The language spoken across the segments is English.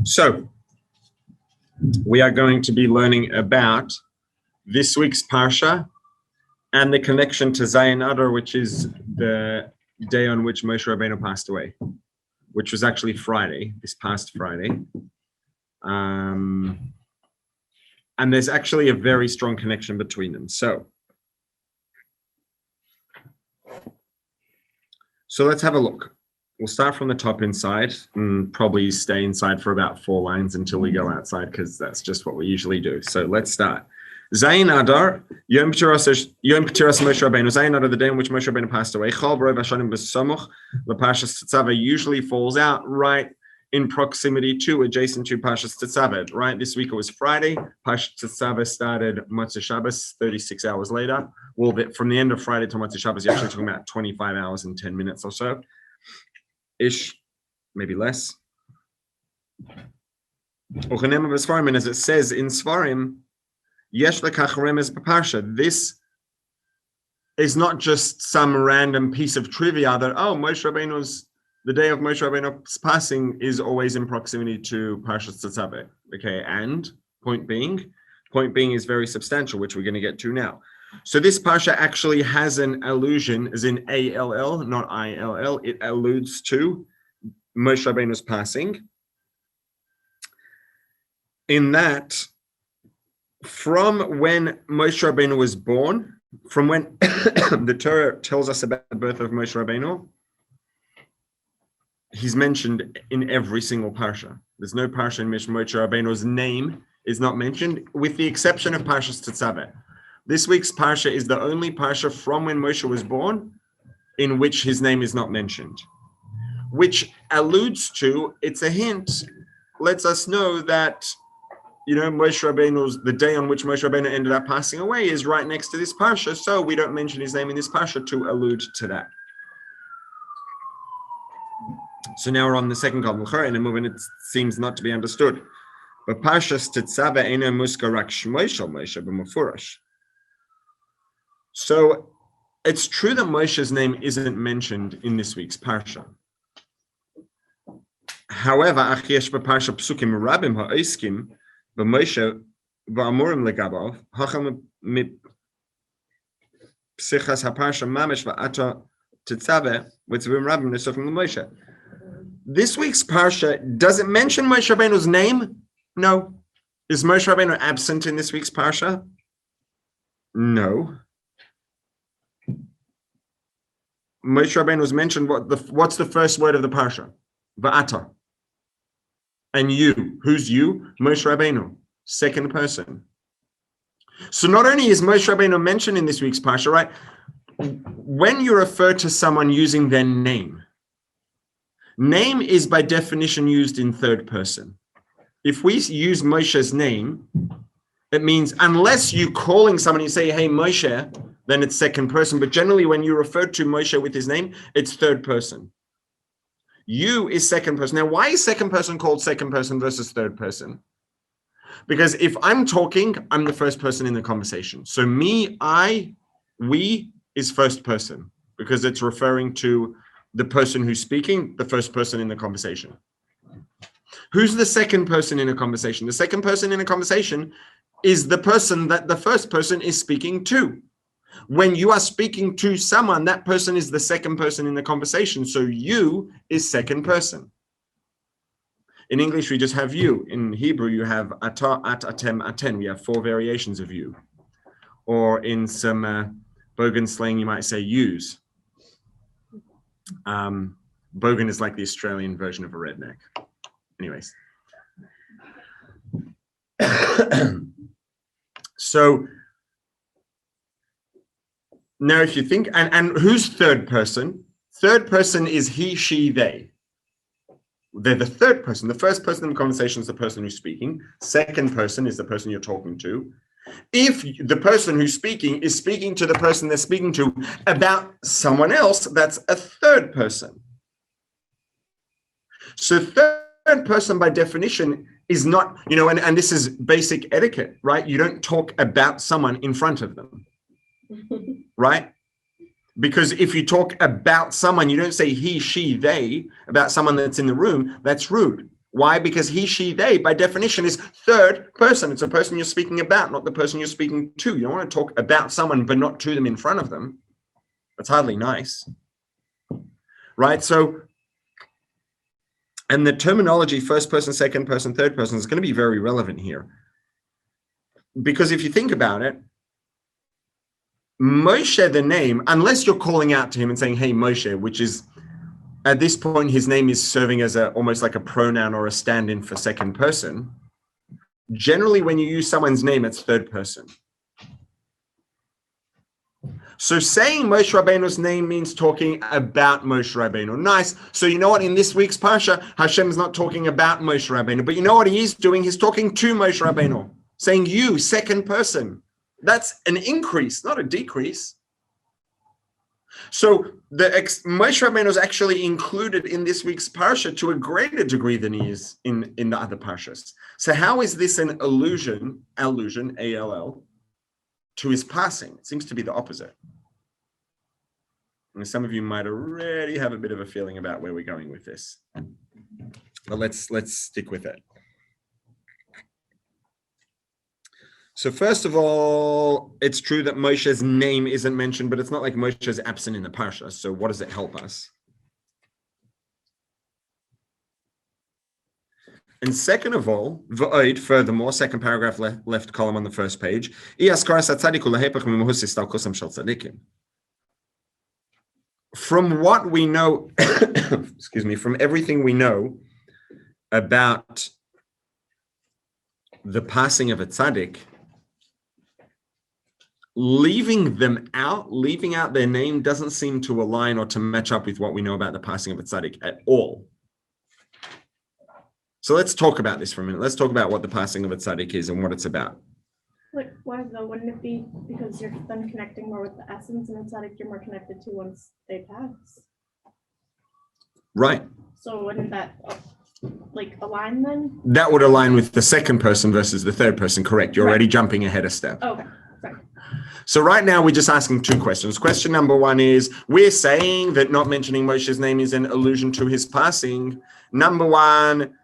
So we are going to be learning about this week's Parsha and the connection to Zayin Adar, which is the day on which Moshe Rabbeinu passed away, which was actually Friday, this past Friday. And there's actually a very strong connection between them. So let's have a look. We'll start from the top inside and probably stay inside for about 4 lines until we go outside, because that's just what we usually do. So let's start. Zayin Adar, Yom Ptiras Moshe Rabbeinu. Zayin Adar, the day on which Moshe Rabbeinu passed away. Chol B'Rov Hashanim B'Samuch. The Parsha Tetzaveh usually falls out right in proximity to, adjacent to Parsha Tetzaveh. Right, this week it was Friday. Parsha Tetzaveh started Motzei Shabbos 36 hours later. Well, from the end of Friday to Motzei Shabbos, you're actually talking about 25 hours and 10 minutes or so. Ish, maybe less. And as it says in Svarim, Yesh lekach remez b'parsha. This is not just some random piece of trivia that, Moshe Rabbeinu's, the day of Moshe Rabbeinu's passing is always in proximity to Parsha Tetzaveh. Okay, and point being is very substantial, which we're going to get to now. So this Parsha actually has an allusion, as in A-L-L, not I-L-L. It alludes to Moshe Rabbeinu's passing. In that, from when Moshe Rabbeinu was born, from when the Torah tells us about the birth of Moshe Rabbeinu, he's mentioned in every single Parsha. There's no Parsha in which Moshe Rabbeinu's name is not mentioned, with the exception of Parsha Tetzaveh. This week's Parsha is the only Parsha from when Moshe was born in which his name is not mentioned, which alludes to, it's a hint, lets us know that, Moshe Rabbeinu's, the day on which Moshe Rabbeinu ended up passing away is right next to this Parsha, so we don't mention his name in this Parsha to allude to that. So now we're on the second column, and a movement it seems not to be understood. But Parsha Tetzaveh eino muskar rak shmo shel Moshe b'mefurash. So it's true that Moshe's name isn't mentioned in this week's Parsha. However, ach yesh b'parsha psukim rabim ha'oskim b'Moshe v'amurim legabav hacham mipsichas ha'parsha mamish v'ata Tetzaveh v'tzivim rabim nesofim l'Moshe. This week's Parsha, does it mention Moshe Rabbeinu's name? No. Is Moshe Rabbeinu absent in this week's Parsha? No. Moshe Rabbeinu was mentioned. What's the first word of the Parsha? Va'ata. And you. Who's you? Moshe Rabbeinu. Second person. So not only is Moshe Rabbeinu mentioned in this week's Parsha, right? When you refer to someone using their name is by definition used in third person. If we use Moshe's name, it means unless you calling someone, you say, hey, Moshe, then it's second person. But generally, when you refer to Moshe with his name, it's third person. You is second person. Now, why is second person called second person versus third person? Because if I'm talking, I'm the first person in the conversation. So me, I, we is first person, because it's referring to the person who's speaking, the first person in the conversation. Who's the second person in a conversation? The second person in a conversation is the person that the first person is speaking to. When you are speaking to someone, that person is the second person in the conversation. So you is second person. In English, we just have you. In Hebrew, you have ata, at, atem, aten. We have 4 variations of you. Or in some Bogan slang, you might say yous. Bogan is like the Australian version of a redneck. Anyways. So now if you think, and who's third person? Third person is he, she, they. They're the third person. The first person in the conversation is the person who's speaking. Second person is the person you're talking to. If the person who's speaking is speaking to the person they're speaking to about someone else, that's a third person. So third person by definition is not, and this is basic etiquette, right? You don't talk about someone in front of them, right? Because if you talk about someone, you don't say he, she, they, about someone that's in the room, that's rude. Why? Because he, she, they, by definition, is third person. It's a person you're speaking about, not the person you're speaking to. You don't want to talk about someone, but not to them in front of them. That's hardly nice, right? So, and the terminology, first person, second person, third person, is going to be very relevant here. Because if you think about it, Moshe, the name, unless you're calling out to him and saying, hey, Moshe, which is, at this point, his name is serving as almost like a pronoun or a stand-in for second person. Generally, when you use someone's name, it's third person. So saying Moshe Rabbeinu's name means talking about Moshe Rabbeinu. Nice. So you know what? In this week's Parsha, Hashem is not talking about Moshe Rabbeinu, but you know what he is doing? He's talking to Moshe Rabbeinu, saying you, second person. That's an increase, not a decrease. So Moshe Rabbeinu is actually included in this week's Parsha to a greater degree than he is in the other Parshas. So how is this an allusion, A-L-L, to his passing? It seems to be the opposite. And some of you might already have a bit of a feeling about where we're going with this. But let's stick with it. So first of all, it's true that Moshe's name isn't mentioned, but it's not like Moshe's absent in the Parsha. So what does it help us? And second of all, v'oid, furthermore, second paragraph left column on the first page, from what we know, excuse me, from everything we know about the passing of a tzaddik, leaving out their name doesn't seem to align or to match up with what we know about the passing of a tzaddik at all. So let's talk about this for a minute. Let's talk about what the passing of a tzaddik is and what it's about. Like, why though? Wouldn't it be because you're then connecting more with the essence, and a tzaddik you're more connected to once they pass? Right. So wouldn't that align then? That would align with the second person versus the third person, correct? You're already jumping ahead a step. Okay. Sorry. So right now we're just asking two questions. Question number one is, we're saying that not mentioning Moshe's name is an allusion to his passing. Number one,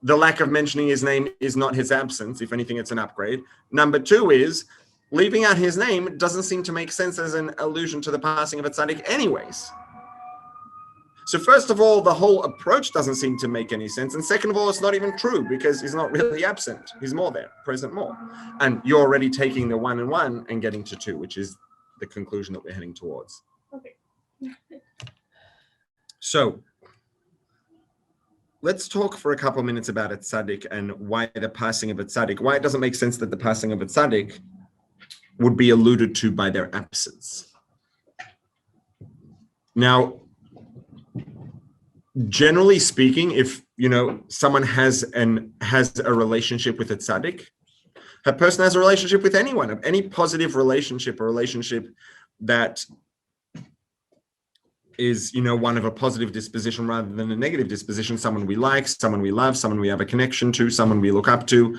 the lack of mentioning his name is not his absence. If anything, it's an upgrade. Number two is, leaving out his name doesn't seem to make sense as an allusion to the passing of a tzaddik anyways. So first of all, the whole approach doesn't seem to make any sense. And second of all, it's not even true because he's not really absent. He's more there, present more. And you're already taking the 1 and 1 and getting to 2, which is the conclusion that we're heading towards. Okay. So let's talk for a couple of minutes about a tzaddik and why the passing of a tzaddik, why it doesn't make sense that the passing of a tzaddik would be alluded to by their absence. Now, generally speaking, if someone has a relationship with a tzaddik, a person has a relationship with anyone, any positive relationship, a relationship that is one of a positive disposition rather than a negative disposition, someone we like, someone we love, someone we have a connection to, someone we look up to.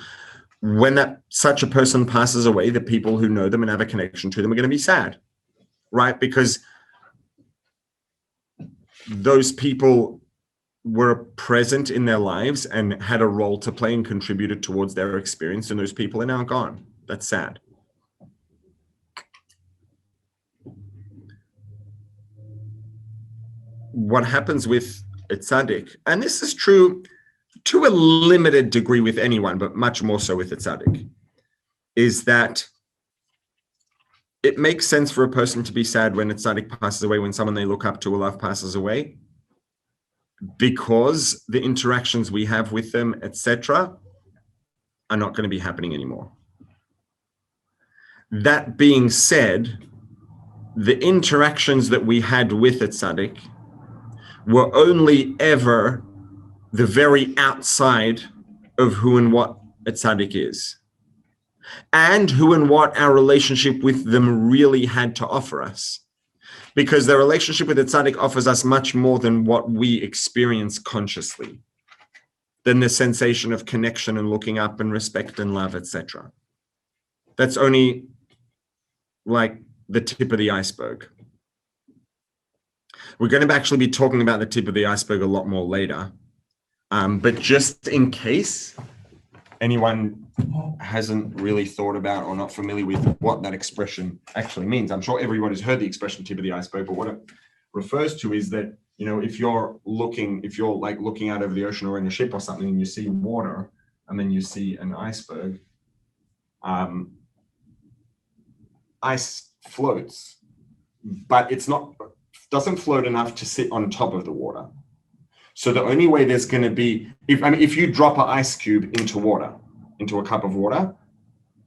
When such a person passes away, the people who know them and have a connection to them are going to be sad, right? Because those people were present in their lives and had a role to play and contributed towards their experience, and those people are now gone. That's sad. What happens with a tzaddik, and this is true to a limited degree with anyone, but much more so with a tzaddik, is that it makes sense for a person to be sad when a tzaddik passes away, when someone they look up to or love passes away, because the interactions we have with them, etc., are not going to be happening anymore. That being said, the interactions that we had with a tzaddik were only ever the very outside of who and what a tzaddik is, and who and what our relationship with them really had to offer us. Because the relationship with the tzaddik offers us much more than what we experience consciously, than the sensation of connection and looking up and respect and love, etc. That's only like the tip of the iceberg. We're going to actually be talking about the tip of the iceberg a lot more later. But just in case anyone hasn't really thought about or not familiar with what that expression actually means, I'm sure everybody's heard the expression tip of the iceberg, but what it refers to is that, if you're like looking out over the ocean or in a ship or something and you see water and then you see an iceberg, ice floats, but doesn't float enough to sit on top of the water. So the only way there's going to be, if you drop an ice cube into a cup of water,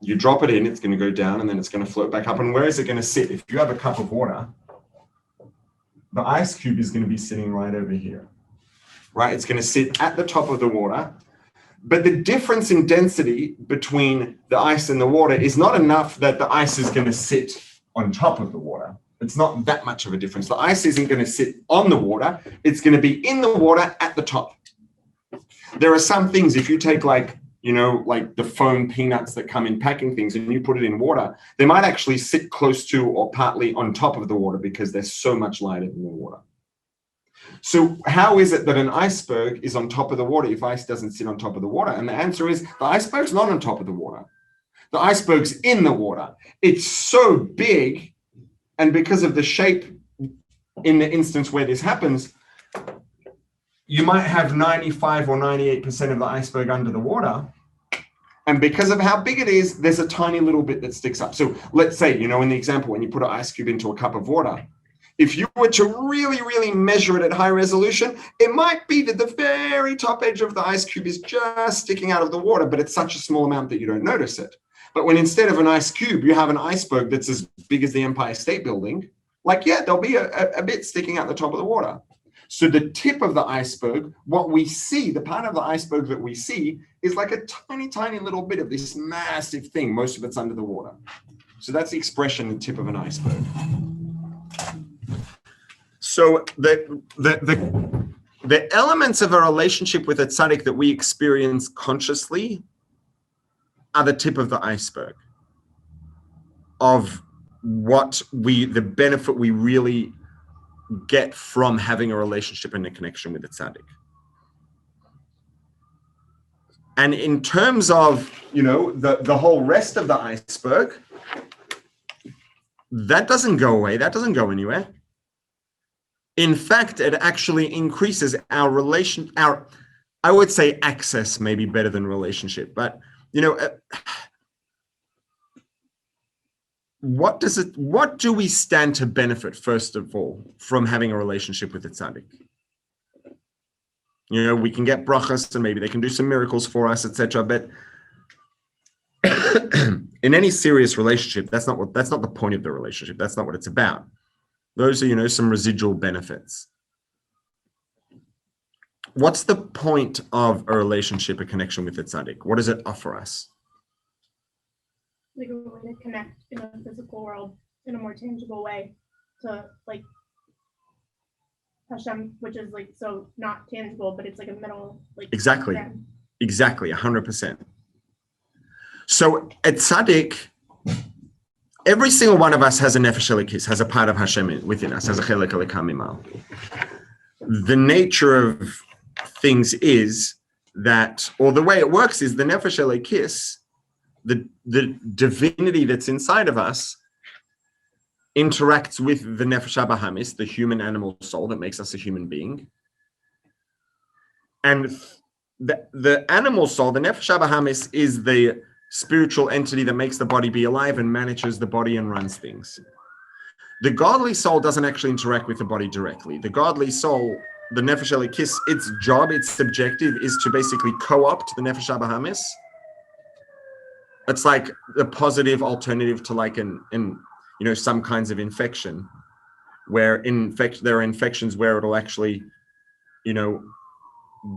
you drop it in, it's going to go down and then it's going to float back up. And where is it going to sit? If you have a cup of water, the ice cube is going to be sitting right over here, right? It's going to sit at the top of the water. But the difference in density between the ice and the water is not enough that the ice is going to sit on top of the water. It's not that much of a difference. The ice isn't going to sit on the water. It's going to be in the water at the top. There are some things, if you take like the foam peanuts that come in packing things and you put it in water, they might actually sit close to or partly on top of the water because they're so much lighter than the water. So how is it that an iceberg is on top of the water if ice doesn't sit on top of the water? And the answer is the iceberg's not on top of the water. The iceberg's in the water. It's so big, and because of the shape in the instance where this happens, you might have 95 or 98% of the iceberg under the water. And because of how big it is, there's a tiny little bit that sticks up. So let's say, in the example, when you put an ice cube into a cup of water, if you were to really, really measure it at high resolution, it might be that the very top edge of the ice cube is just sticking out of the water, but it's such a small amount that you don't notice it. But when instead of an ice cube, you have an iceberg that's as big as the Empire State Building, there'll be a bit sticking out the top of the water. So the tip of the iceberg, what we see, the part of the iceberg that we see is like a tiny, tiny little bit of this massive thing. Most of it's under the water. So that's the expression, the tip of an iceberg. So the elements of a relationship with a tzaddik that we experience consciously are the tip of the iceberg of the benefit we really get from having a relationship and a connection with the tzaddik. And in terms of, the whole rest of the iceberg, that doesn't go away. That doesn't go anywhere. In fact, it actually increases I would say access, maybe better than relationship, but what do we stand to benefit, first of all, from having a relationship with the tzaddik? We can get brachas and maybe they can do some miracles for us, etc. But in any serious relationship, that's not the point of the relationship. That's not what it's about. Those are, some residual benefits. What's the point of a relationship, a connection with the tzaddik? What does it offer us? Like a way to connect in a physical world in a more tangible way to Hashem, which is so not tangible, but it's like a middle. Exactly. Friend. Exactly, 100%. So at tzaddik, every single one of us has a nefesh elikis, has a part of Hashem within us, has a chelek elikam mimal. The nature of things is that, or the way it works is the nefesh elikis, the divinity that's inside of us, interacts with the nefesh habahamis, the human animal soul that makes us a human being. And the animal soul, the nefesh habahamis, is the spiritual entity that makes the body be alive and manages the body and runs things. The godly soul doesn't actually interact with the body directly. The godly soul, the nefesh elikis, its job, its objective is to basically co-opt the nefesh habahamis. It's like the positive alternative to some kinds of infection, where there are infections where it'll actually,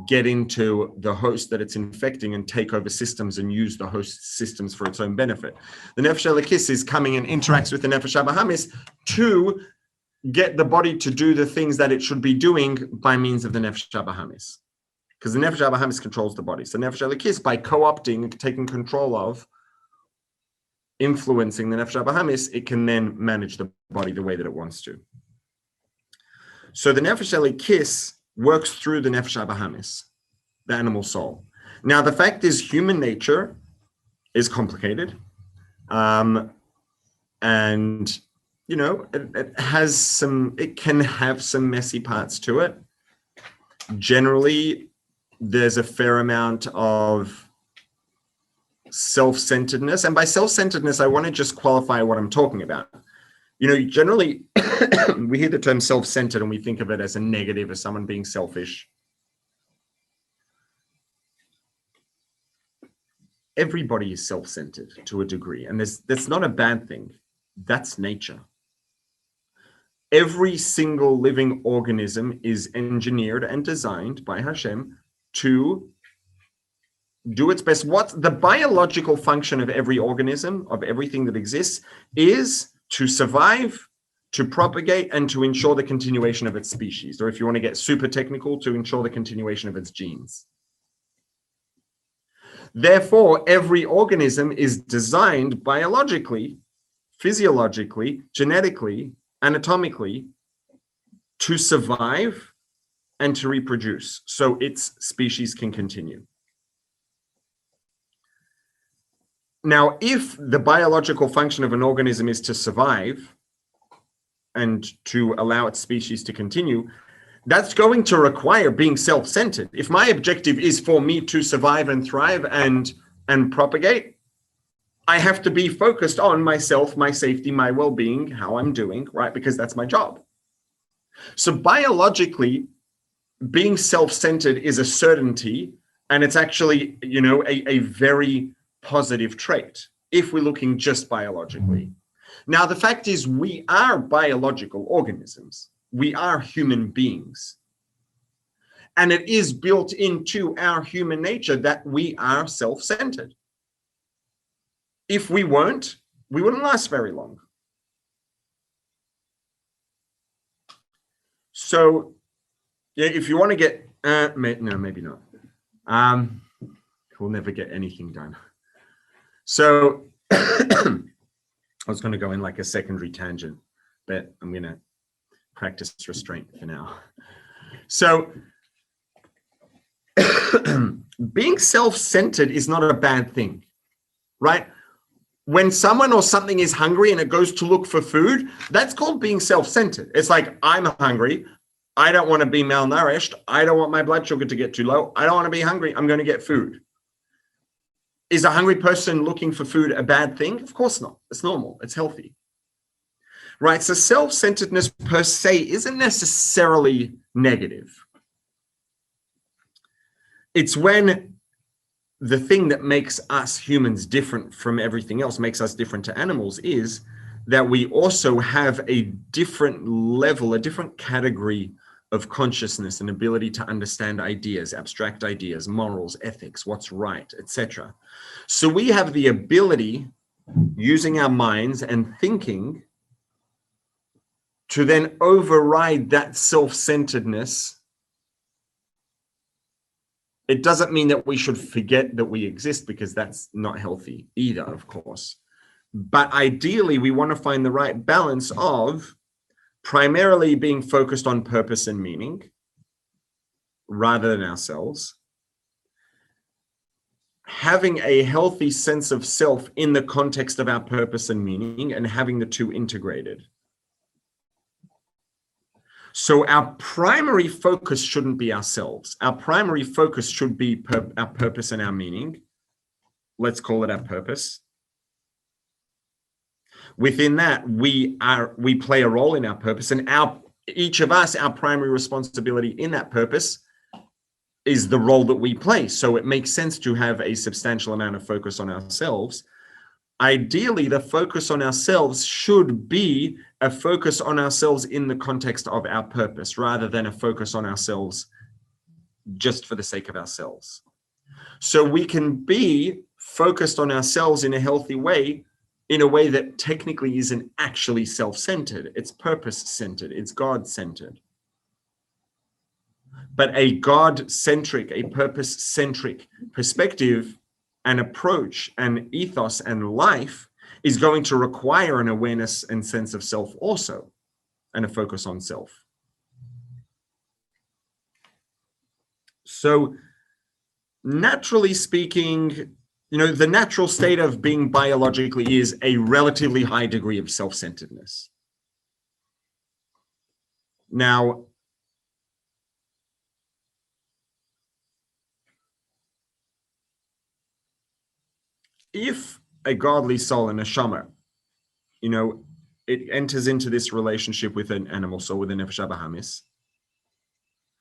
get into the host that it's infecting and take over systems and use the host systems for its own benefit. The nefesh elikis is coming and interacts with the nefesh habahamis to get the body to do the things that it should be doing by means of the nefesh habahamis, because the nefesh habahamis controls the body. So nefesh elikis, by co-opting, taking control of, influencing the nefesh habahamis, it can then manage the body the way that it wants to. So the nefesh elikis works through the nefesh habahamis. the animal soul. Now, the fact is, human nature is complicated. And, you know, it can have some messy parts to it. Generally, there's a fair amount of self-centeredness. And by self-centeredness, I want to just qualify what I'm talking about. You know, generally, we hear the term self-centered and we think of it as a negative, as someone being selfish. Everybody is self-centered to a degree, and that's not a bad thing. That's nature. Every single living organism is engineered and designed by Hashem to do its best. What the biological function of every organism, of everything that exists, is to survive, to propagate, and to ensure the continuation of its species. Or if you want to get super technical, to ensure the continuation of its genes. Therefore, every organism is designed biologically, physiologically, genetically, anatomically to survive and to reproduce so its species can continue. Now, if the biological function of an organism is to survive and to allow its species to continue, that's going to require being self-centered. If my objective is for me to survive and thrive and propagate, I have to be focused on myself, my safety, my well-being, how I'm doing, right? Because that's my job. So biologically, being self-centered is a certainty, and it's actually, you know, a very positive trait if we're looking just biologically. Now, the fact is, we are biological organisms. We are human beings. And it is built into our human nature that we are self-centered. If we weren't, we wouldn't last very long. So, yeah, if you want to get, no, maybe not. We'll never get anything done. So, I was going to go in like a secondary tangent, but I'm going to practice restraint for now. So, being self-centered is not a bad thing, right? When someone or something is hungry and it goes to look for food, that's called being self-centered. It's like, I'm hungry. I don't want to be malnourished. I don't want my blood sugar to get too low. I don't want to be hungry. I'm going to get food. Is a hungry person looking for food a bad thing? Of course not. It's normal. It's healthy. Right? So self-centeredness per se isn't necessarily negative. It's when the thing that makes us humans different from everything else, makes us different to animals, is that we also have a different level, a different category of consciousness and ability to understand ideas, abstract ideas, morals, ethics, what's right, etc. So we have the ability, using our minds and thinking, to then override that self-centeredness. It doesn't mean that we should forget that we exist, because that's not healthy either, of course. But ideally, we want to find the right balance of primarily being focused on purpose and meaning rather than ourselves, having a healthy sense of self in the context of our purpose and meaning, and having the two integrated. So our primary focus shouldn't be ourselves. Our primary focus should be our purpose and our meaning. Let's call it our purpose. Within that, we play a role in our purpose, and each of us, our primary responsibility in that purpose is the role that we play. So it makes sense to have a substantial amount of focus on ourselves. Ideally, the focus on ourselves should be a focus on ourselves in the context of our purpose, rather than a focus on ourselves just for the sake of ourselves. So we can be focused on ourselves in a healthy way, in a way that technically isn't actually self-centered. It's purpose-centered. It's God-centered. But a God-centric, a purpose-centric perspective and approach and ethos and life is going to require an awareness and sense of self also, and a focus on self. So naturally speaking, the natural state of being biologically is a relatively high degree of self-centeredness. Now, if a godly soul, a neshama, it enters into this relationship with an animal soul, with a nefesh bahamis.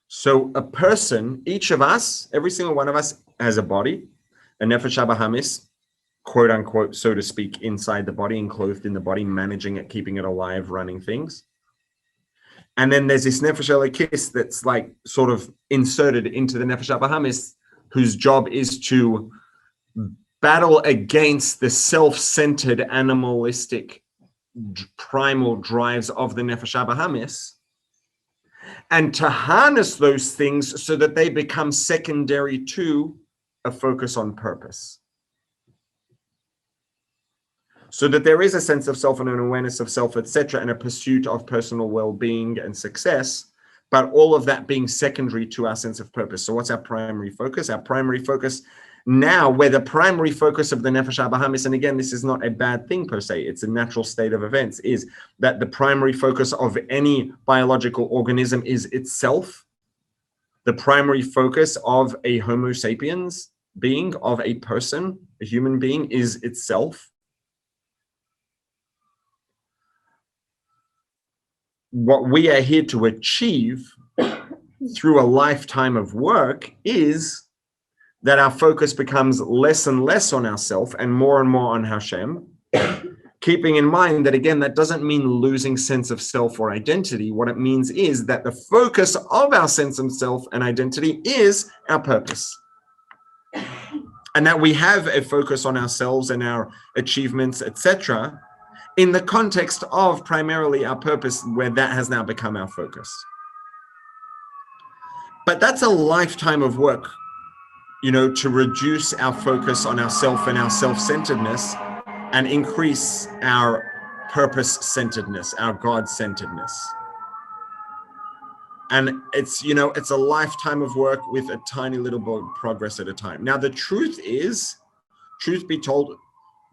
So a person, each of us, every single one of us has a body, a nefesh bahamis, quote unquote, so to speak, inside the body, enclosed in the body, managing it, keeping it alive, running things. And then there's this nefesh elokis that's like sort of inserted into the nefesh bahamis, whose job is to battle against the self-centered animalistic primal drives of the nefesh bahamis, and to harness those things so that they become secondary to a focus on purpose. So that there is a sense of self and an awareness of self, etc., and a pursuit of personal well-being and success, but all of that being secondary to our sense of purpose. So what's our primary focus? Our primary focus now, where the primary focus of the nefesh bahamis, and again, this is not a bad thing per se, it's a natural state of events, is that the primary focus of any biological organism is itself. The primary focus of a Homo sapiens being, of a person, a human being, is itself. What we are here to achieve through a lifetime of work is that our focus becomes less and less on ourselves and more on Hashem, keeping in mind that, again, that doesn't mean losing sense of self or identity. What it means is that the focus of our sense of self and identity is our purpose. And that we have a focus on ourselves and our achievements, etc., in the context of primarily our purpose, where that has now become our focus. But that's a lifetime of work, to reduce our focus on ourself and our self-centeredness and increase our purpose-centeredness, our God-centeredness. And it's a lifetime of work with a tiny little bit of progress at a time. Now, the truth be told,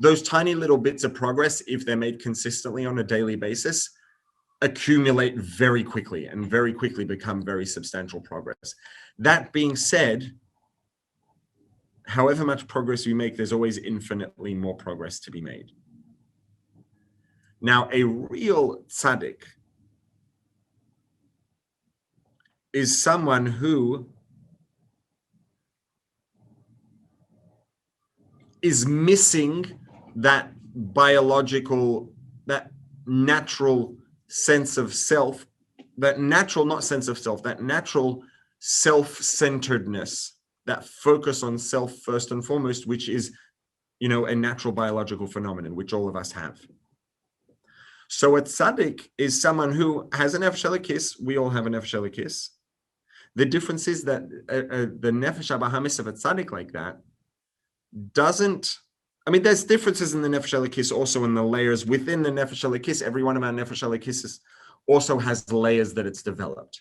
those tiny little bits of progress, if they're made consistently on a daily basis, accumulate very quickly and very quickly become very substantial progress. That being said, however much progress we make, there's always infinitely more progress to be made. Now, a real tzaddik is someone who is missing that biological, that natural sense of self, that natural self-centeredness, that focus on self first and foremost, which is, a natural biological phenomenon, which all of us have. So a tzaddik is someone who has a nefesh elokis. We all have a nefesh elokis. The difference is that the nefesh bahamis of a tzaddik like that there's differences in the nefesh elokis also in the layers within the nefesh elokis. Every one of our nefesh elokis also has layers that it's developed.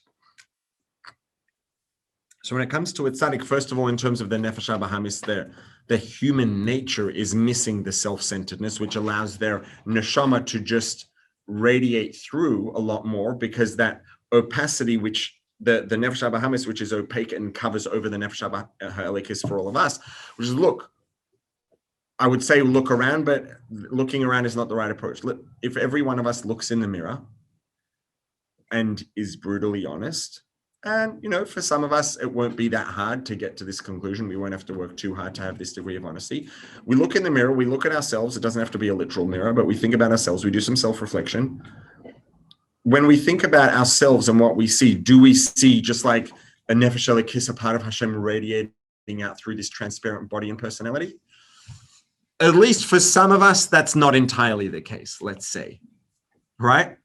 So when it comes to a tzaddik, first of all, in terms of the nefesh bahamis, the human nature is missing the self-centeredness, which allows their neshama to just radiate through a lot more, because that opacity, which the nefesh bahamis, which is opaque and covers over the nefesh elokis for all of us, which is, I would say look around, but looking around is not the right approach. If every one of us looks in the mirror and is brutally honest, and, for some of us, it won't be that hard to get to this conclusion. We won't have to work too hard to have this degree of honesty. We look in the mirror, we look at ourselves. It doesn't have to be a literal mirror, but we think about ourselves. We do some self-reflection. When we think about ourselves and what we see, do we see just like a nefesh elokis, a part of Hashem radiating out through this transparent body and personality? At least for some of us, that's not entirely the case, let's say, right?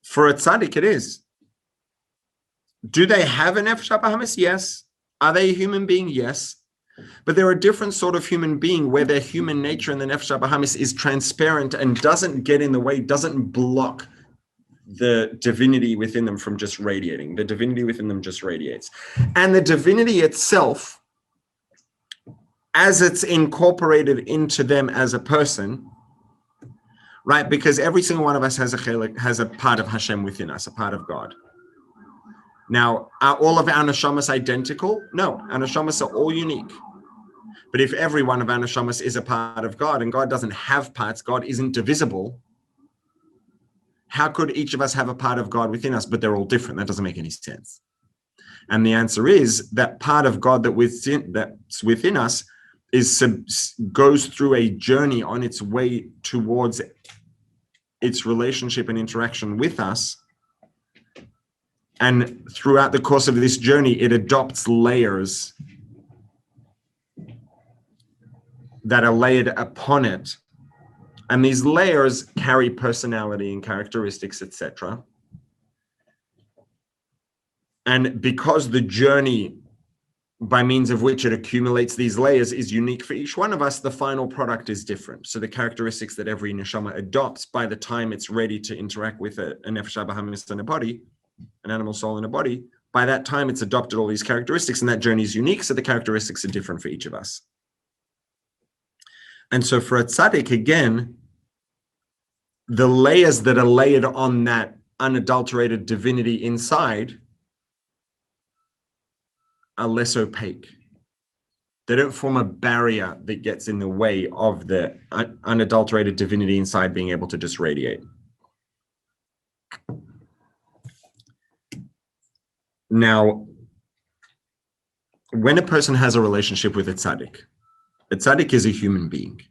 For a tzaddik, it is. Do they have a nefesh bahamis? Yes. Are they a human being? Yes. But they're a different sort of human being where their human nature in the nefesh bahamis is transparent and doesn't get in the way, doesn't block the divinity within them from just radiating. The divinity within them just radiates. And the divinity itself as it's incorporated into them as a person, right? Because every single one of us has a part of Hashem within us, a part of God. Now, are all of our neshamas identical? No, our neshamas are all unique. But if every one of our neshamas is a part of God and God doesn't have parts, God isn't divisible, how could each of us have a part of God within us, but they're all different? That doesn't make any sense. And the answer is that part of God that's within us goes through a journey on its way towards its relationship and interaction with us. And throughout the course of this journey, it adopts layers that are layered upon it. And these layers carry personality and characteristics, etc. And because the journey by means of which it accumulates these layers is unique for each one of us, the final product is different. So the characteristics that every neshama adopts by the time it's ready to interact with a nefesh bahamis in a body, an animal soul in a body, by that time it's adopted all these characteristics, and that journey is unique, so the characteristics are different for each of us. And so for a tzaddik, again, the layers that are layered on that unadulterated divinity inside are less opaque. They don't form a barrier that gets in the way of the unadulterated divinity inside being able to just radiate. Now, when a person has a relationship with a tzaddik is a human being.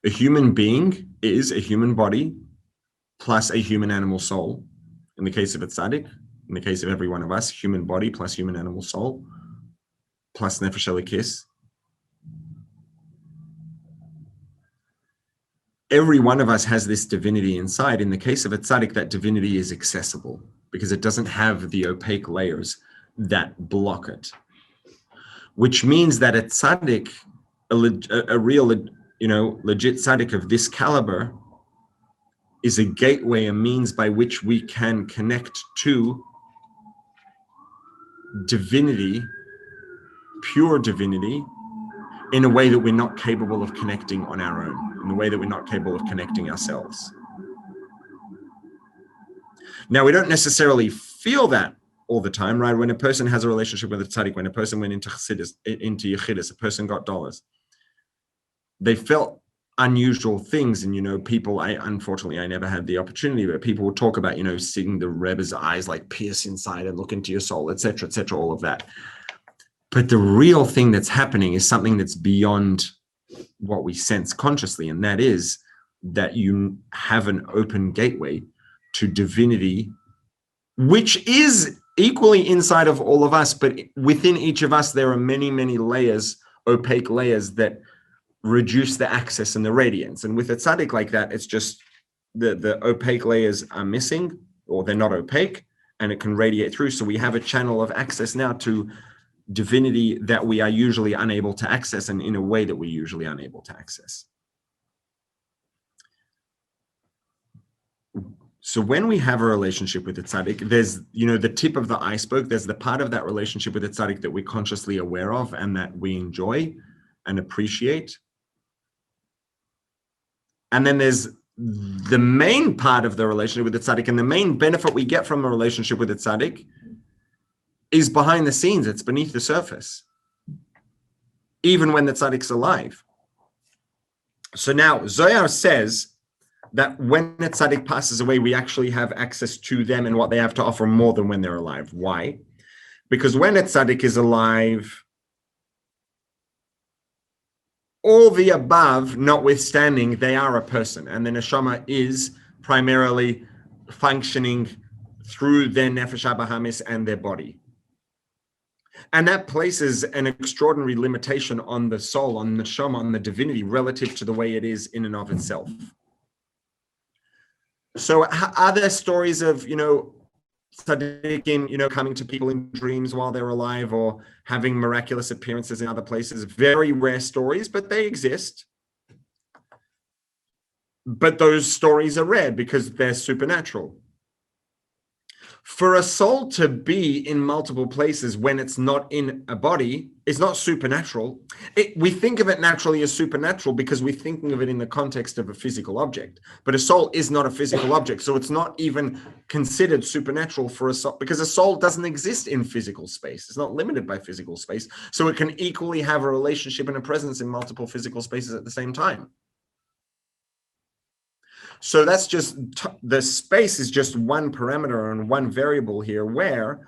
A human being is a human body plus a human animal soul. In the case of a tzaddik, in the case of every one of us, human body plus human animal soul plus nefesh elikis. Every one of us has this divinity inside. In the case of a tzaddik, that divinity is accessible because it doesn't have the opaque layers that block it. Which means that a tzaddik, a real, legit tzaddik of this caliber, is a gateway, a means by which we can connect to divinity, pure divinity, in a way that we're not capable of connecting on our own, in a way that we're not capable of connecting ourselves. Now, we don't necessarily feel that all the time, right? When a person has a relationship with a tzaddik, when a person went into Yechidus, a person got dollars, they felt unusual things. And, people, unfortunately, I never had the opportunity, but people would talk about, seeing the Rebbe's eyes like pierce inside and look into your soul, etc., all of that. But the real thing that's happening is something that's beyond what we sense consciously, and that is that you have an open gateway to divinity, which is equally inside of all of us, but within each of us, there are many, many layers, opaque layers that reduce the access and the radiance. And with a tzaddik like that, it's just the opaque layers are missing, or they're not opaque, and it can radiate through. So we have a channel of access now to divinity that we are usually unable to access, and in a way that we're usually unable to access. So when we have a relationship with the tzaddik, there's, the tip of the iceberg, there's the part of that relationship with the tzaddik that we're consciously aware of and that we enjoy and appreciate. And then there's the main part of the relationship with the tzaddik, and the main benefit we get from a relationship with the tzaddik is behind the scenes. It's beneath the surface, even when the tzaddik's alive. So now Zohar says that when the tzaddik passes away, we actually have access to them and what they have to offer more than when they're alive. Why? Because when a tzaddik is alive, all the above notwithstanding, they are a person, and the neshama is primarily functioning through their nefesh bahamis and their body. And that places an extraordinary limitation on the soul, on the neshama, on the divinity, relative to the way it is in and of itself. So are there stories of, tzaddikim, coming to people in dreams while they're alive, or having miraculous appearances in other places? Very rare stories, but they exist. But those stories are rare because they're supernatural. For a soul to be in multiple places when it's not in a body is not supernatural. We think of it naturally as supernatural because we're thinking of it in the context of a physical object. But a soul is not a physical object, so it's not even considered supernatural for a soul, because a soul doesn't exist in physical space. It's not limited by physical space, so it can equally have a relationship and a presence in multiple physical spaces at the same time. So that's just, the space is just one parameter and one variable here where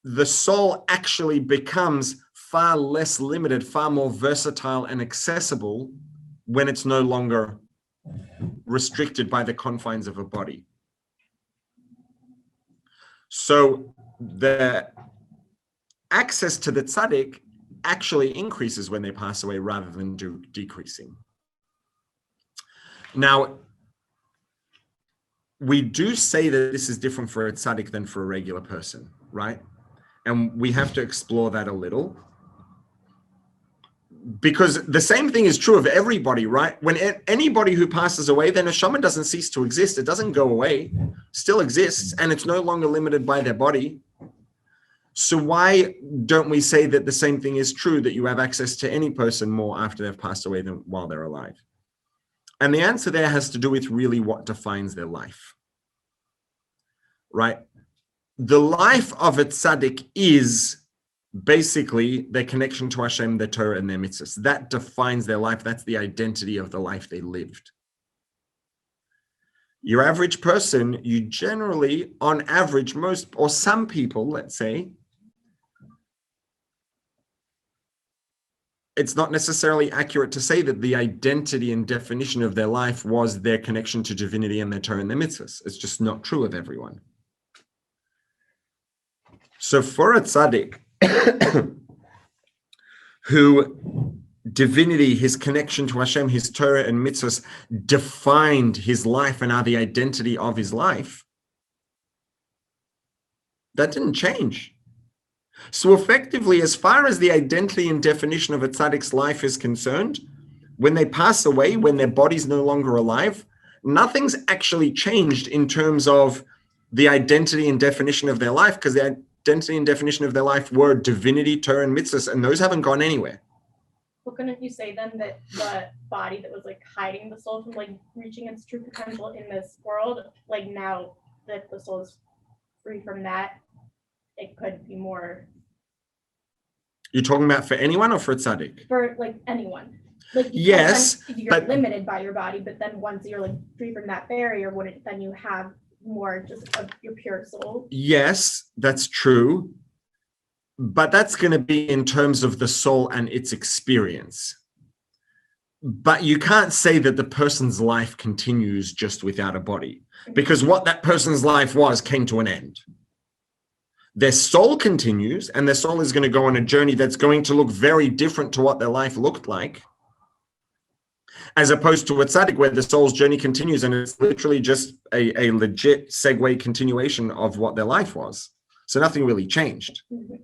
the soul actually becomes far less limited, far more versatile and accessible when it's no longer restricted by the confines of a body. So the access to the tzaddik actually increases when they pass away rather than decreasing. Now, we do say that this is different for a tzaddik than for a regular person, right? And we have to explore that a little. Because the same thing is true of everybody, right? When anybody who passes away, their neshama doesn't cease to exist. It doesn't go away, still exists, and it's no longer limited by their body. So why don't we say that the same thing is true, that you have access to any person more after they've passed away than while they're alive? And the answer there has to do with really what defines their life, right? The life of a tzaddik is basically their connection to Hashem, their Torah, and their mitzvahs. That defines their life. That's the identity of the life they lived. Your average person, you generally, on average, most, or some people, let's say, it's not necessarily accurate to say that the identity and definition of their life was their connection to divinity and their Torah and their mitzvahs. It's just not true of everyone. So for a tzaddik, who divinity, his connection to Hashem, his Torah and mitzvahs defined his life and are the identity of his life, that didn't change. So effectively, as far as the identity and definition of a tzaddik's life is concerned, when they pass away, when their body's no longer alive, nothing's actually changed in terms of the identity and definition of their life, because the identity and definition of their life were divinity, Torah, and mitzvahs, and those haven't gone anywhere. Well, couldn't you say then that the body that was like hiding the soul from like reaching its true potential in this world, like now that the soul is free from that, it could be more. You're talking about for anyone or for a tzaddik? For like anyone. Like yes, you're limited by your body, but then once you're like free from that barrier, wouldn't then you have more just of your pure soul? Yes, that's true. But that's going to be in terms of the soul and its experience. But you can't say that the person's life continues just without a body, because what that person's life was came to an end. Their soul continues, and their soul is going to go on a journey that's going to look very different to what their life looked like, as opposed to a tzaddik where the soul's journey continues and it's literally just a legit segue continuation of what their life was. So nothing really changed. Mm-hmm.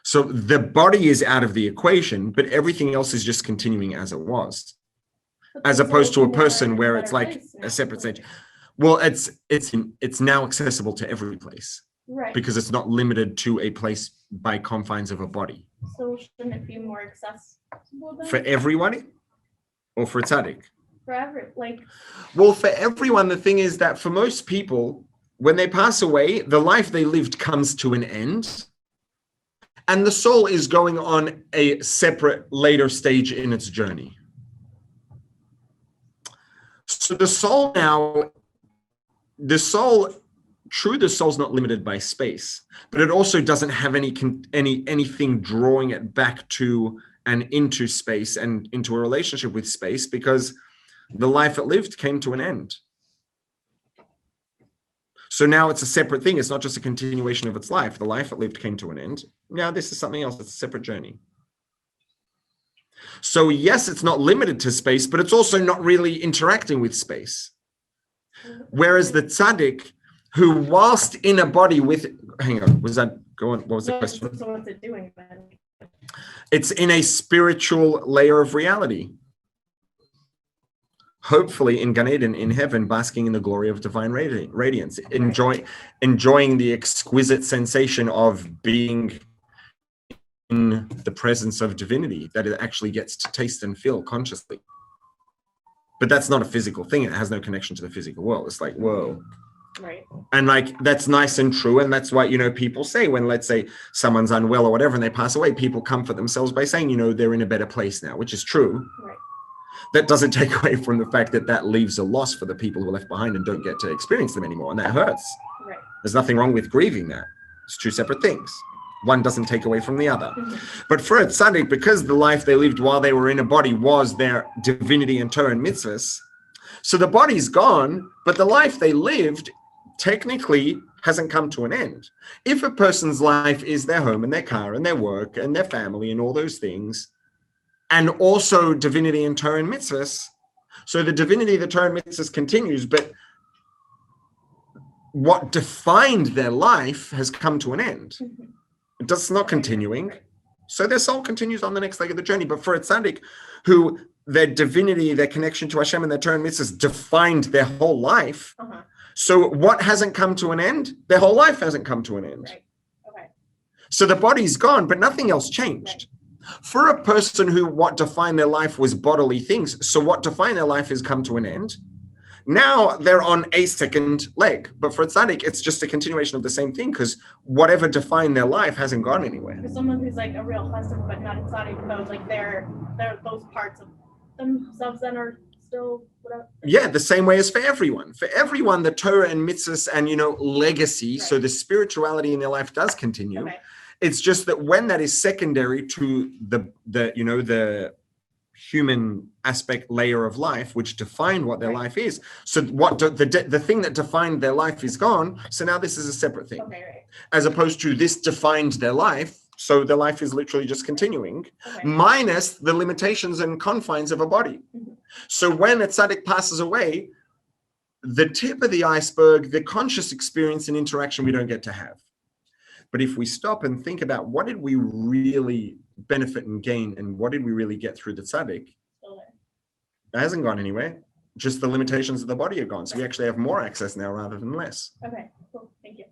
So the body is out of the equation, but everything else is just continuing as it was, as opposed to a person where it's like a separate stage. Well, it's now accessible to every place, right? Because it's not limited to a place by confines of a body. So shouldn't it be more accessible then? For everybody, or for tzaddik? For well, for everyone, the thing is that for most people, when they pass away, the life they lived comes to an end. And the soul is going on a separate later stage in its journey. So the soul now, the soul's not limited by space, but it also doesn't have anything drawing it back to and into space and into a relationship with space, because the life it lived came to an end. So now it's a separate thing. It's not just a continuation of its life. The life it lived came to an end. Now this is something else. It's a separate journey. So yes, it's not limited to space, but it's also not really interacting with space. Whereas the tzaddik, who whilst in a body with, hang on, was that, go on, what was the question? So what's it doing then? It's in a spiritual layer of reality. hopefully in Gan Eden, in heaven, basking in the glory of divine radiance, enjoying the exquisite sensation of being in the presence of divinity that it actually gets to taste and feel consciously. But that's not a physical thing. It has no connection to the physical world. It's like, whoa. Right. And like, that's nice and true. And that's why, people say when, let's say, someone's unwell or whatever, and they pass away, people comfort themselves by saying, they're in a better place now, which is true. Right. That doesn't take away from the fact that that leaves a loss for the people who are left behind and don't get to experience them anymore. And that hurts. Right. There's nothing wrong with grieving that. It's two separate things. One doesn't take away from the other. But for a tzaddik, because the life they lived while they were in a body was their divinity and Torah and mitzvahs, so the body's gone, but the life they lived technically hasn't come to an end. If a person's life is their home and their car and their work and their family and all those things, and also divinity and Torah and mitzvahs, so the divinity, the Torah and mitzvahs continues, but what defined their life has come to an end. It's not continuing. So their soul continues on the next leg of the journey. But for a tzaddik who their divinity, their connection to Hashem and their Torah and mitzvahs defined their whole life, so what hasn't come to an end? Their whole life hasn't come to an end. Right. Okay. So the body's gone, but nothing else changed. Right. For a person who what defined their life was bodily things, so what defined their life has come to an end. Now they're on a second leg. But for a tzaddik, it's just a continuation of the same thing, because whatever defined their life hasn't gone anywhere. For someone who's like a real husband but not a tzaddik, though, like they're those parts of themselves then are still whatever. Yeah, the same way as for everyone. For everyone, the Torah and mitzvahs and legacy, right. So the spirituality in their life does continue. Okay. It's just that when that is secondary to the human aspect layer of life, which defined what their life is. So what the thing that defined their life is gone. So now this is a separate thing, right. As opposed to this defined their life. So their life is literally just continuing, minus the limitations and confines of a body. So when a tzaddik passes away, the tip of the iceberg, the conscious experience and interaction we don't get to have. But if we stop and think about what did we really benefit and gain, and what did we really get through the tzaddik, it hasn't gone anywhere. Just the limitations of the body are gone. So we actually have more access now rather than less. Okay, cool. Thank you.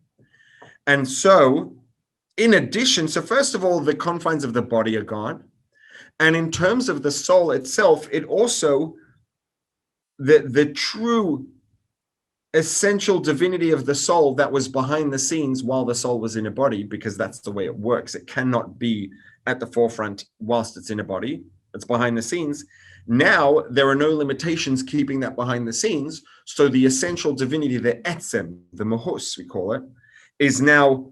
And so, in addition, so first of all, the confines of the body are gone. And in terms of the soul itself, it also, the true essential divinity of the soul that was behind the scenes while the soul was in a body, because that's the way it works. It cannot be at the forefront whilst it's in a body. It's behind the scenes. Now, there are no limitations keeping that behind the scenes. So the essential divinity, the etzem, the mahus, we call it, is now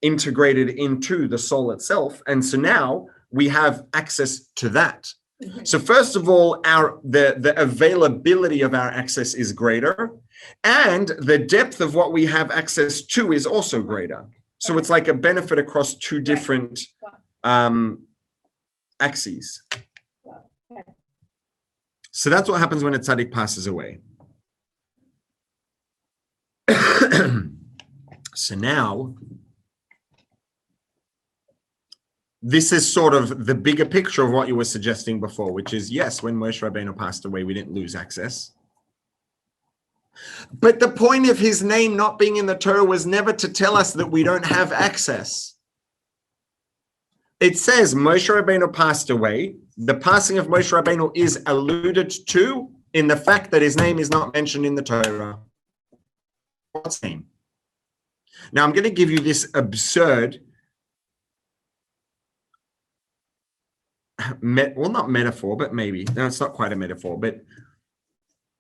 integrated into the soul itself. And so now we have access to that. So first of all, the availability of our access is greater, and the depth of what we have access to is also greater. So it's like a benefit across two different axes. So that's what happens when a tzaddik passes away. So now, this is sort of the bigger picture of what you were suggesting before, which is, yes, when Moshe Rabbeinu passed away, we didn't lose access. But the point of his name not being in the Torah was never to tell us that we don't have access. It says Moshe Rabbeinu passed away. The passing of Moshe Rabbeinu is alluded to in the fact that his name is not mentioned in the Torah. What's his name? Now, I'm going to give you this absurd, well, not metaphor, but maybe. No, it's not quite a metaphor, but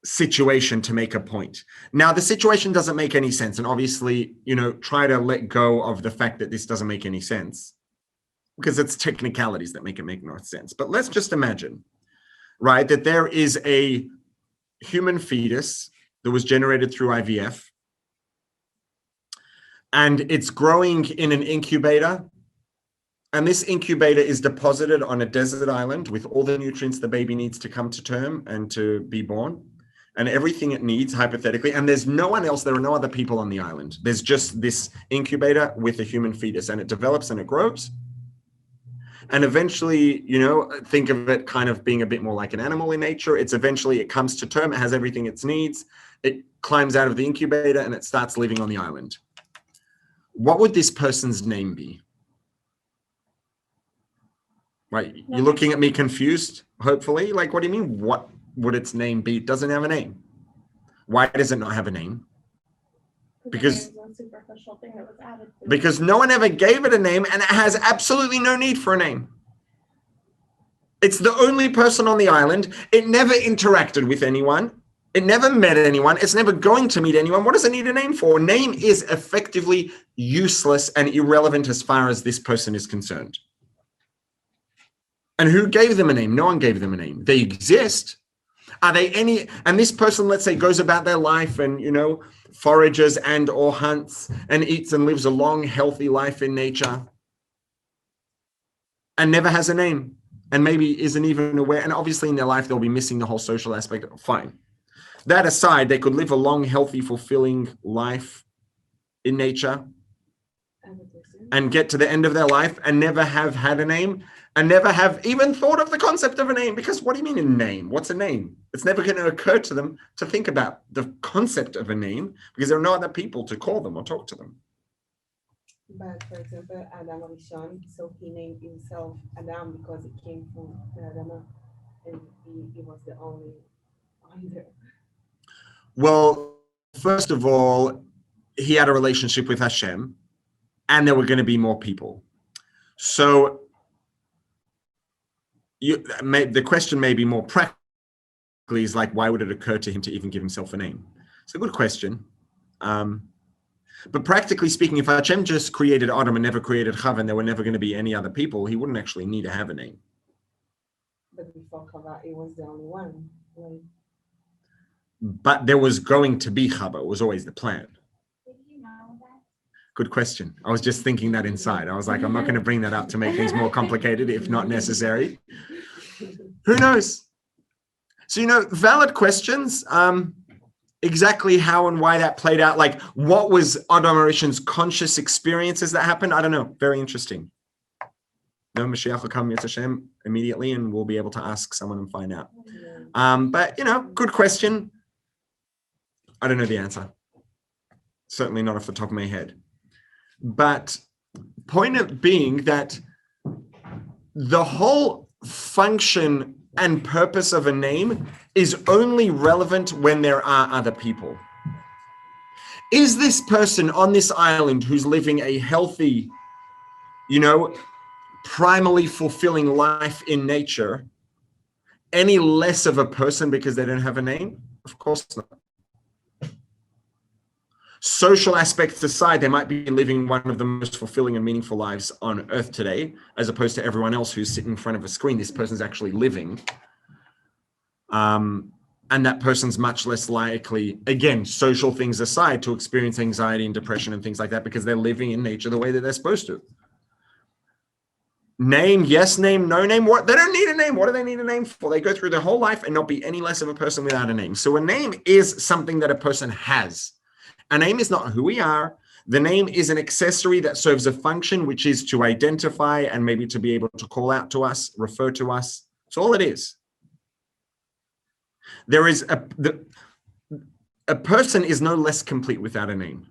situation to make a point. Now, the situation doesn't make any sense. And obviously, try to let go of the fact that this doesn't make any sense, because it's technicalities that make it make no sense. But let's just imagine, right, that there is a human fetus that was generated through IVF, and it's growing in an incubator. And this incubator is deposited on a desert island with all the nutrients the baby needs to come to term and to be born, and everything it needs, hypothetically. And there's no one else. There are no other people on the island. There's just this incubator with a human fetus, and it develops and it grows. And eventually, think of it kind of being a bit more like an animal in nature. It comes to term, it has everything it needs. It climbs out of the incubator and it starts living on the island. What would this person's name be? Right, you're looking at me confused, hopefully. Like, what do you mean? What would its name be? It doesn't have a name. Why does it not have a name? Because no one ever gave it a name, and it has absolutely no need for a name. It's the only person on the island. It never interacted with anyone. It never met anyone. It's never going to meet anyone. What does it need a name for? Name is effectively useless and irrelevant as far as this person is concerned. And who gave them a name? No one gave them a name. They exist. Are they any? And this person, let's say, goes about their life and, forages and or hunts and eats and lives a long, healthy life in nature and never has a name and maybe isn't even aware. And obviously in their life, they'll be missing the whole social aspect. Fine. That aside, they could live a long, healthy, fulfilling life in nature and get to the end of their life and never have had a name and never have even thought of the concept of a name. Because what do you mean a name? What's a name? It's never going to occur to them to think about the concept of a name because there are no other people to call them or talk to them. But for example, Adam Rishon, so he named himself Adam because it came from Adam, and he was the only either. Well, first of all, he had a relationship with Hashem, and there were going to be more people. So the question may be more practically is like, why would it occur to him to even give himself a name? It's a good question. But practically speaking, if Hashem just created Adam and never created Chava and there were never going to be any other people, he wouldn't actually need to have a name. But before Chava, it was the only one. Right? But there was going to be Chava. It was always the plan. Did you know that? Good question. I was just thinking that inside. I was like, I'm not going to bring that up to make things more complicated if not necessary. Who knows? So, valid questions. Exactly how and why that played out. Like, what was Adam Rishon's conscious experiences that happened? I don't know. Very interesting. No, Mashiach will come, Yetz Hashem, immediately, and we'll be able to ask someone and find out. But, good question. I don't know the answer. Certainly not off the top of my head. But point of being that the whole function and purpose of a name is only relevant when there are other people. Is this person on this island who's living a healthy, primally fulfilling life in nature any less of a person because they don't have a name? Of course not. Social aspects aside, they might be living one of the most fulfilling and meaningful lives on earth today, as opposed to everyone else who's sitting in front of a screen. This person's actually living. And that person's much less likely, again, social things aside, to experience anxiety and depression and things like that because they're living in nature the way that they're supposed to. Name, yes name, no name. What? They don't need a name. What do they need a name for? They go through their whole life and not be any less of a person without a name. So a name is something that a person has. A name is not who we are. The name is an accessory that serves a function, which is to identify and maybe to be able to call out to us, refer to us. That's all it is. There is a person is no less complete without a name.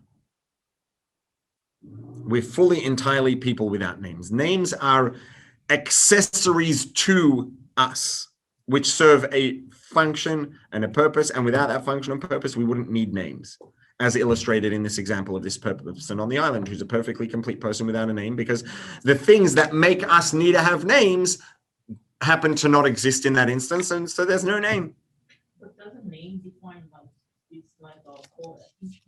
We're fully, entirely people without names. Names are accessories to us, which serve a function and a purpose. And without that function and purpose, we wouldn't need names, as illustrated in this example of this person on the island, who's a perfectly complete person without a name, because the things that make us need to have names happen to not exist in that instance. And so there's no name. But doesn't name define like it's like a core essence?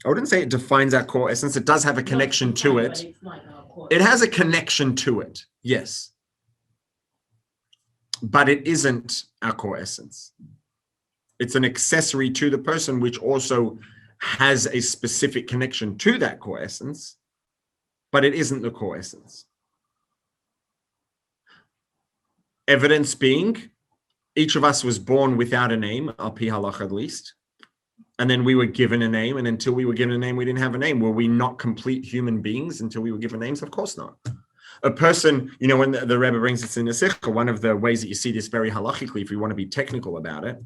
I wouldn't say it defines our core essence. It does have a connection to it. It has a connection to it, yes. But it isn't our core essence. It's an accessory to the person, which also has a specific connection to that core essence, but it isn't the core essence. Evidence being, each of us was born without a name, al pi halacha at least. And then we were given a name, and until we were given a name, we didn't have a name. Were we not complete human beings until we were given names? Of course not. A person, when the Rebbe brings this in the Sikha, one of the ways that you see this very halachically, if you want to be technical about it,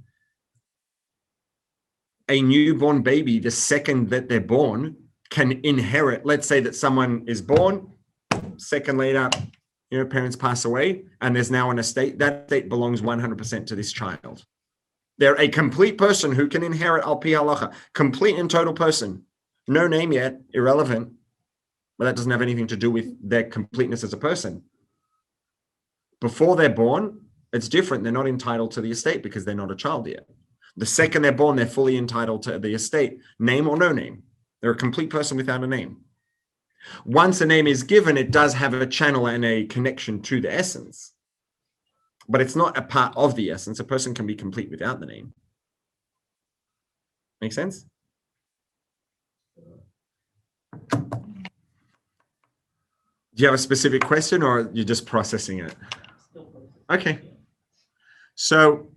a newborn baby, the second that they're born, can inherit. Let's say that someone is born, second later, parents pass away, and there's now an estate. That estate belongs 100% to this child. They're a complete person who can inherit al pi halacha, complete and total person. No name yet, irrelevant, but that doesn't have anything to do with their completeness as a person. Before they're born, it's different. They're not entitled to the estate because they're not a child yet. The second they're born, they're fully entitled to the estate, name or no name. They're a complete person without a name. Once a name is given, it does have a channel and a connection to the essence. But it's not a part of the essence. A person can be complete without the name. Make sense? Do you have a specific question, or you're just processing it? Okay. So,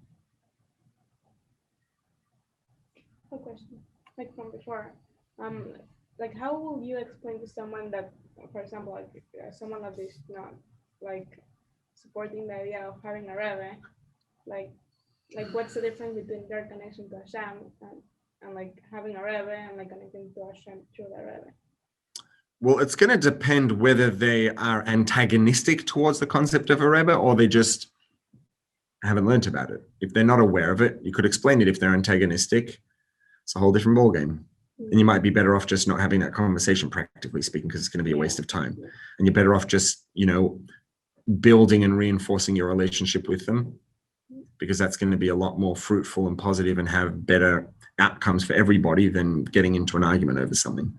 a question, like from before, like how will you explain to someone that, for example, like someone that is not like supporting the idea of having a Rebbe, like what's the difference between their connection to Hashem and like having a Rebbe and like connecting to Hashem through the Rebbe? Well, it's going to depend whether they are antagonistic towards the concept of a Rebbe or they just haven't learned about it. If they're not aware of it, you could explain it. If they're antagonistic, it's a whole different ballgame. And you might be better off just not having that conversation, practically speaking, because it's going to be a waste of time. And you're better off just, building and reinforcing your relationship with them, because that's going to be a lot more fruitful and positive and have better outcomes for everybody than getting into an argument over something.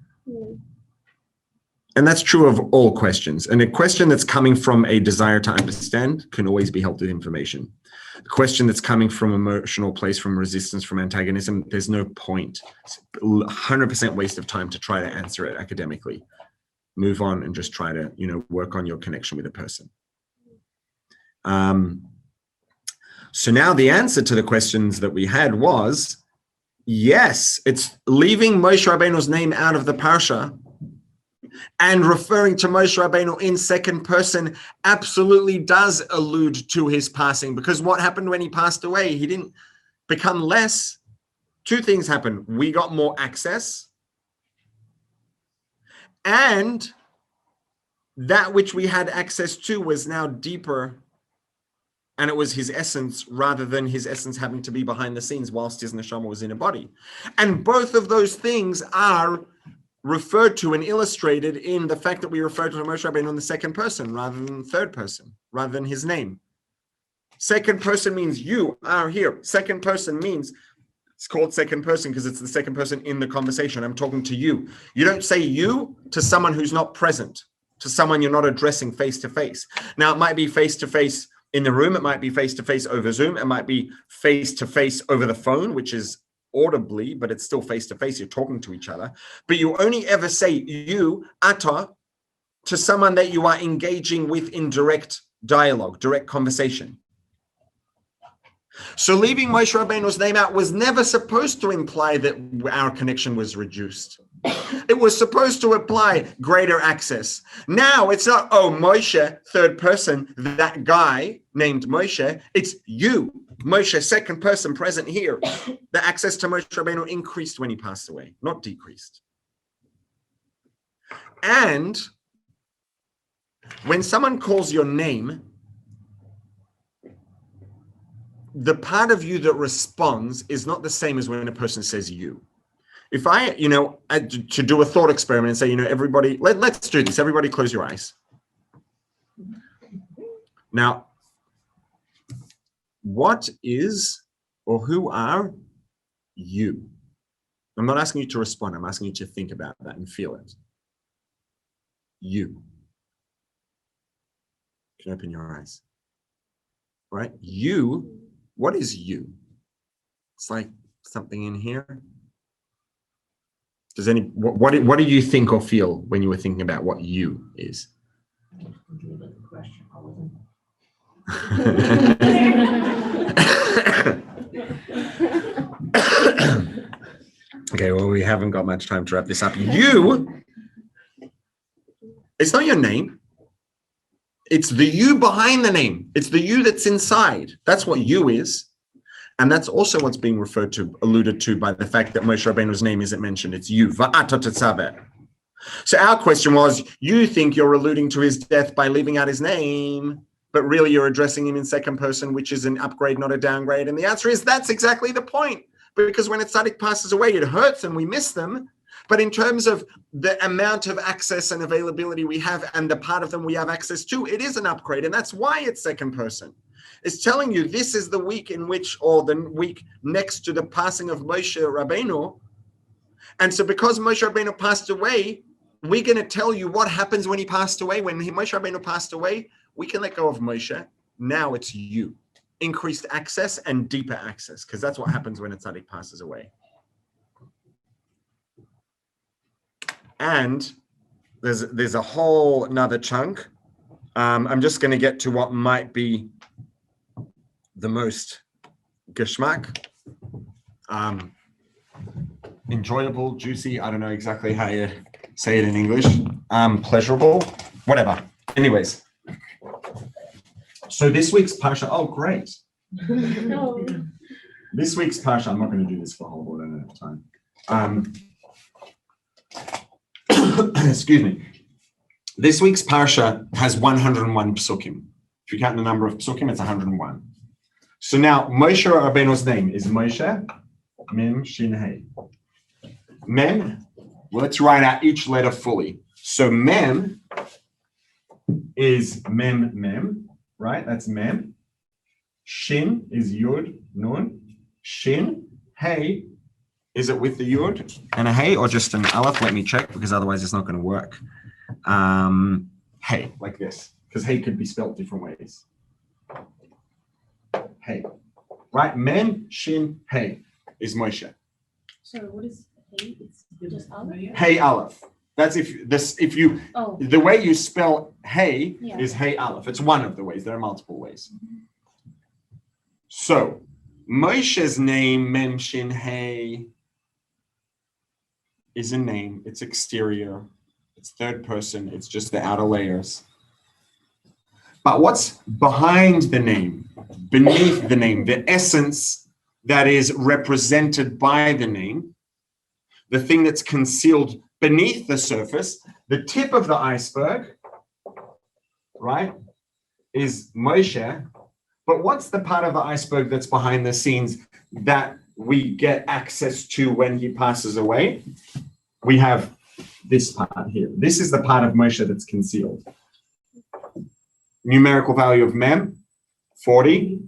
And that's true of all questions. And a question that's coming from a desire to understand can always be helped with information. A question that's coming from emotional place, from resistance, from antagonism, there's no point. It's 100% waste of time to try to answer it academically. Move on and just try to, work on your connection with a person. So now the answer to the questions that we had was, yes, it's leaving Moshe Rabbeinu's name out of the Parsha and referring to Moshe Rabbeinu in second person absolutely does allude to his passing, because what happened when he passed away? He didn't become less. Two things happened. We got more access, and that which we had access to was now deeper, and it was his essence rather than his essence having to be behind the scenes whilst his neshama was in a body. And both of those things are referred to and illustrated in the fact that we refer to Moshe Rabbeinu in the second person rather than third person, rather than his name. Second person means you are here. Second person means, it's called second person because it's the second person in the conversation. I'm talking to you. You don't say you to someone who's not present, to someone you're not addressing face to face. Now, it might be face to face in the room. It might be face to face over Zoom. It might be face to face over the phone, which is audibly, but it's still face to face. You're talking to each other. But you only ever say you, ata, to someone that you are engaging with in direct dialogue, direct conversation. So leaving Moshe Rabbeinu's name out was never supposed to imply that our connection was reduced. It was supposed to imply greater access. Now it's not, oh, Moshe, third person, that guy named Moshe. It's you, Moshe, second person present here. The access to Moshe Rabbeinu increased when he passed away, not decreased. And when someone calls your name, the part of you that responds is not the same as when a person says you. If I, to do a thought experiment and say, everybody, let's do this. Everybody close your eyes. Now, what is or who are you? I'm not asking you to respond. I'm asking you to think about that and feel it. You. You can open your eyes. Right? You. What is you? It's like something in here. Does what do you think or feel when you were thinking about what you is? Okay, well, we haven't got much time to wrap this up. You, it's not your name. It's the you behind the name. It's the you that's inside. That's what you is. And that's also what's being alluded to by the fact that Moshe Rabbeinu's name isn't mentioned. It's you. Va'ata Tetzaveh. So our question was, you think you're alluding to his death by leaving out his name, but really you're addressing him in second person, which is an upgrade, not a downgrade. And the answer is that's exactly the point. Because when a tzaddik passes away, it hurts and we miss them. But in terms of the amount of access and availability we have and the part of them we have access to, it is an upgrade. And that's why it's second person. It's telling you this is the week in which, or the week next to the passing of Moshe Rabbeinu. And so because Moshe Rabbeinu passed away, we're going to tell you what happens when he passed away. When Moshe Rabbeinu passed away, we can let go of Moshe. Now it's you. Increased access and deeper access, because that's what happens when a tzaddik passes away. And there's a whole another chunk. I'm just going to get to what might be the most geschmack, enjoyable, juicy. I don't know exactly how you say it in English. Pleasurable, whatever. Anyways. So this week's Parsha, oh, great. No. This week's Parsha, I'm not going to do this for a whole lot, I don't have time. Excuse me. This week's Parsha has 101 psukim. If you count the number of psukim, it's 101. So now, Moshe Rabbeinu's name is Moshe, Mem, Shin, Hey. Mem, well, let's write out each letter fully. So Mem is Mem, Mem. Right, that's Mem. Shin is Yud, Nun. Shin, Hey, is it with the Yud and a Hey or just an Aleph? Let me check, because otherwise it's not going to work. Hey, like this, because Hey could be spelled different ways. Hey, right? Mem, Shin, Hey is Moshe. So what is Hey? It's just Aleph? Hey, Aleph. That's the way you spell Hey is Hey Aleph. It's one of the ways. There are multiple ways. So Moshe's name, Mem Shin Hey, is a name. It's exterior. It's third person. It's just the outer layers. But what's behind the name, beneath the name, the essence that is represented by the name, the thing that's concealed beneath the surface, the tip of the iceberg, right, is Moshe. But what's the part of the iceberg that's behind the scenes that we get access to when he passes away? We have this part here. This is the part of Moshe that's concealed. Numerical value of Mem, 40,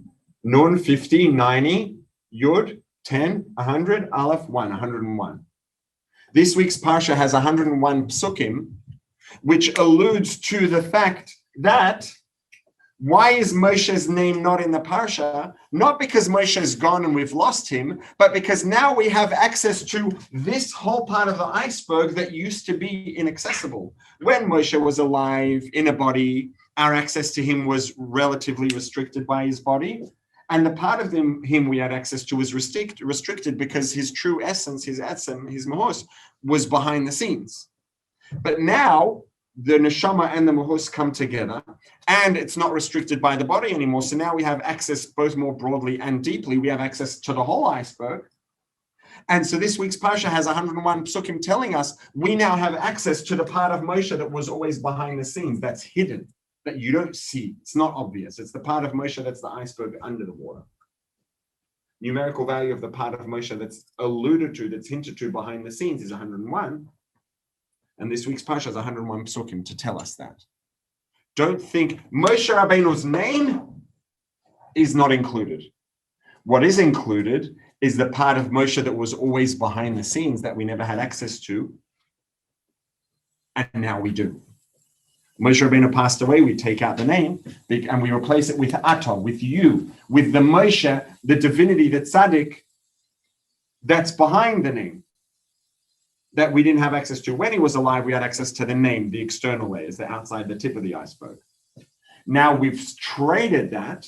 Nun, 50, 90, Yud, 10, 100, Aleph, 1, 101. This week's Parsha has 101 psukim, which alludes to the fact that why is Moshe's name not in the Parsha? Not because Moshe's gone and we've lost him, but because now we have access to this whole part of the iceberg that used to be inaccessible. When Moshe was alive in a body, our access to him was relatively restricted by his body. And the part of him we had access to was restricted because his true essence, his etzem, his mahos, was behind the scenes. But now the neshama and the mahos come together, and it's not restricted by the body anymore. So now we have access both more broadly and deeply. We have access to the whole iceberg. And so this week's Parsha has 101 psukim telling us we now have access to the part of Moshe that was always behind the scenes, that's hidden, that you don't see. It's not obvious. It's the part of Moshe that's the iceberg under the water. Numerical value of the part of Moshe that's alluded to, that's hinted to behind the scenes is 101. And this week's Parsha has 101 psukim to tell us that. Don't think Moshe Rabbeinu's name is not included. What is included is the part of Moshe that was always behind the scenes that we never had access to. And now we do. Moshe Rabbeinu passed away, we take out the name and we replace it with Ata, with you, with the Moshe, the divinity, the tzaddik that's behind the name that we didn't have access to. When he was alive, we had access to the name, the external layers, the outside, the tip of the iceberg. Now we've traded that.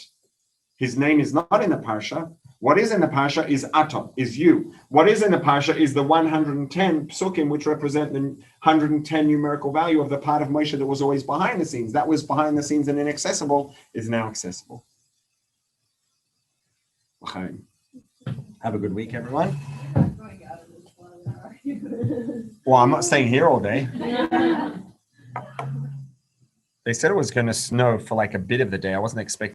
His name is not in the Parsha, What is in the Parsha is Ata, is you. What is in the Parsha is the 110 psukim, which represent the 110 numerical value of the part of Moshe that was always behind the scenes. That was behind the scenes and inaccessible is now accessible. Have a good week, everyone. Well, I'm not staying here all day. They said it was going to snow for like a bit of the day. I wasn't expecting